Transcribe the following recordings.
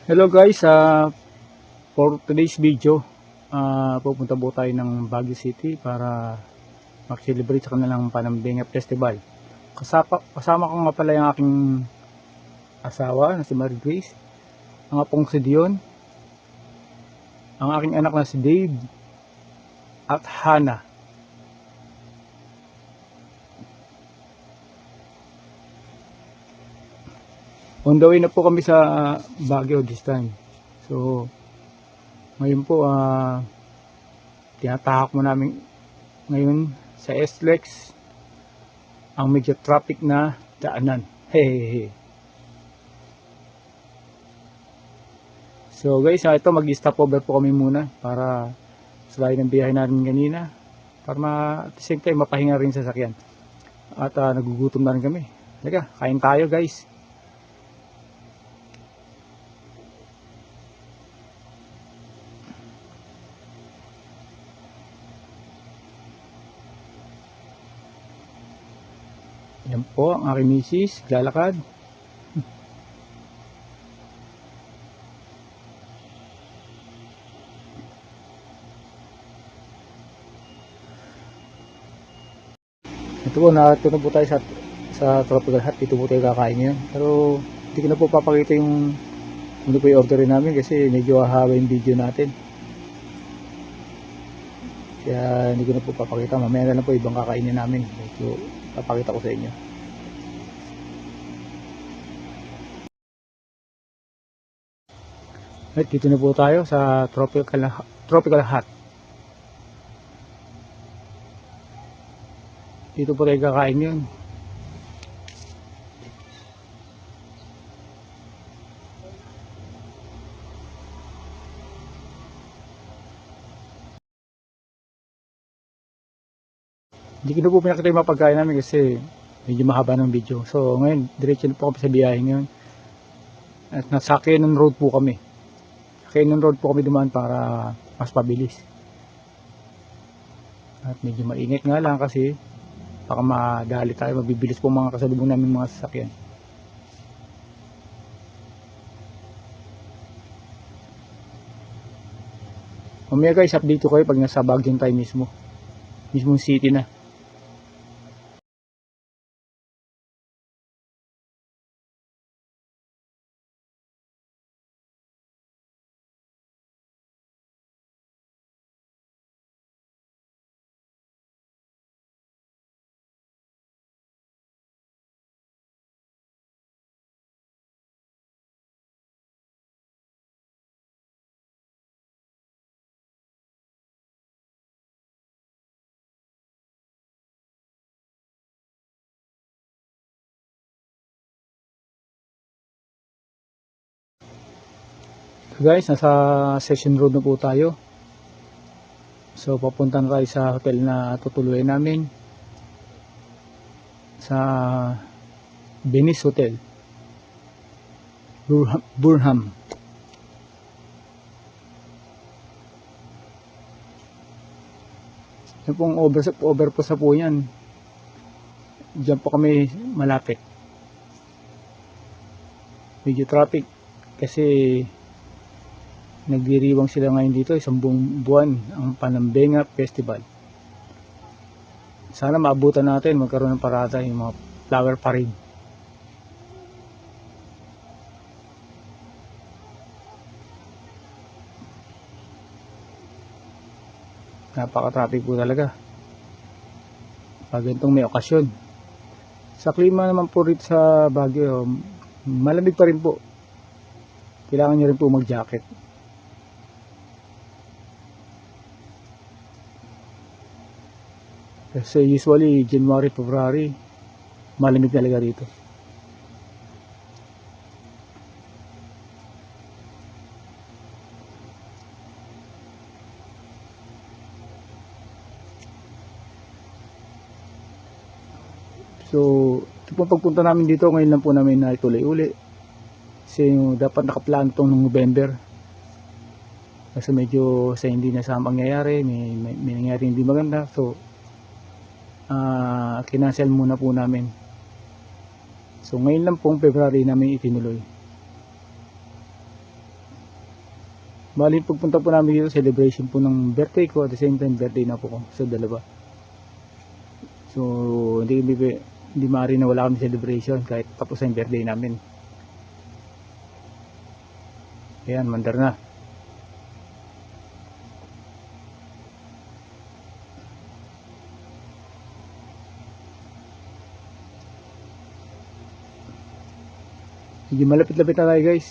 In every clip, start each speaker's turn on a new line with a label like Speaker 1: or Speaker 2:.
Speaker 1: Hello guys, for today's video, pupunta po tayo ng Baguio City para mag-celebrate sa kanilang Panambinga Festival. Kasama ko nga pala yung aking asawa na si Mary Grace, ang apong si Dion, ang aking anak na si Dave, at Hannah. On the way na po kami sa Baguio this time. So, ngayon po, tinatahak mo namin ngayon sa SLEX ang medyo traffic na daanan. Hehehe. So guys, ito mag-stop over po kami muna para sa layo ng biyahe namin kanina para at the same time mapahinga rin sa sasakyan. At nagugutom na rin kami. Teka, kain tayo guys. Yan po ang aking misis, lalakad. Ito po, narito na po tayo sa Tropical Hut. Dito po tayo kakain ngayon. Pero hindi ko na po papakita yung ano po yung orderin namin kasi medyo hahaba yung video natin. Kaya hindi ko na po papakita. Mamaya na lang po ibang kakainin namin. Medyo papakita ko sa inyo. At dito na po tayo sa Tropical Hut. Dito po tayo kakain yun. Hindi ko na po pinakita yung mga pagkain namin kasi medyo mahaba ng video. So ngayon, diretso na po kami sa biyahe ngayon. At nasa Cannon Road po kami. Cannon Road po kami dumaan para mas pabilis. At medyo mainit nga lang kasi baka madali tayo, mabibilis po mga kasalubong namin mga sasakyan. Mamaya guys, update ko kayo pag nasa Baguio tayo mismong city na. So guys, nasa Session Road na po tayo. So papunta na tayo sa hotel na tutuluyan namin. Sa Venice Hotel. Burham. Yan pong overpass na po yan. Diyan po kami malapit. Medyo traffic kasi nagdiriwang sila ngayon dito, isang buong buwan ang Panambinga Festival. Sana maabutan natin, magkaroon ng parada yung mga flower parade. Napaka-traffic po talaga pag ganitong may okasyon. Sa klima naman po rito sa Baguio, malamig pa rin po. Kailangan nyo rin po mag-jacket. Kasi usually January, February malamig talaga rito. So ito po pagpunta namin dito, ngayon lang po namin na ituloy-uli kasi dapat nakaplano itong November kasi medyo sa hindi na sa mangyayari, may nangyari hindi maganda. So kinancel muna po namin. So ngayon lang pong February namin itinuloy. Bali, pagpunta po namin dito, celebration po ng birthday ko, at the same time birthday na po ko sa dalawa. So hindi maaari na wala kami celebration kahit tapos na yung birthday namin. Ayan, mandar na. Hindi malapit-lapit na tayo, guys.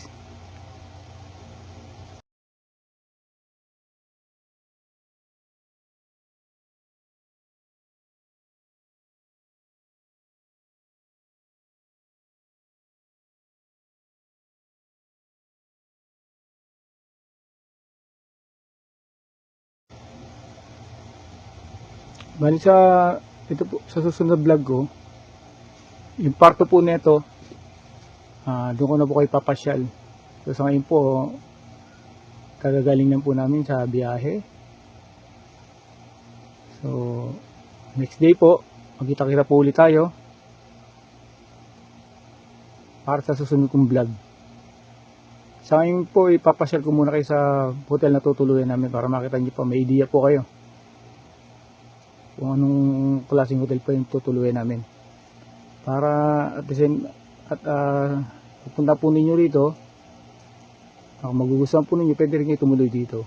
Speaker 1: Bali ito po, sa susunod vlog ko, yung part 2 po nito, doon ko na po kayo papasyal. So sa ngayon po, kagagaling lang po namin sa biyahe. So next day po, magkita-kita po ulit tayo para sa susunod kong vlog. Sa ngayon po, ipapasyal ko muna kayo sa hotel na tutuluyan namin para makita nyo pa, may idea po kayo kung anong klaseng hotel pa yung tutuluyan namin. Para at the same, pupunta po ninyo rito, kung magugustuhan po ninyo, pwede rin kayo tumuloy dito.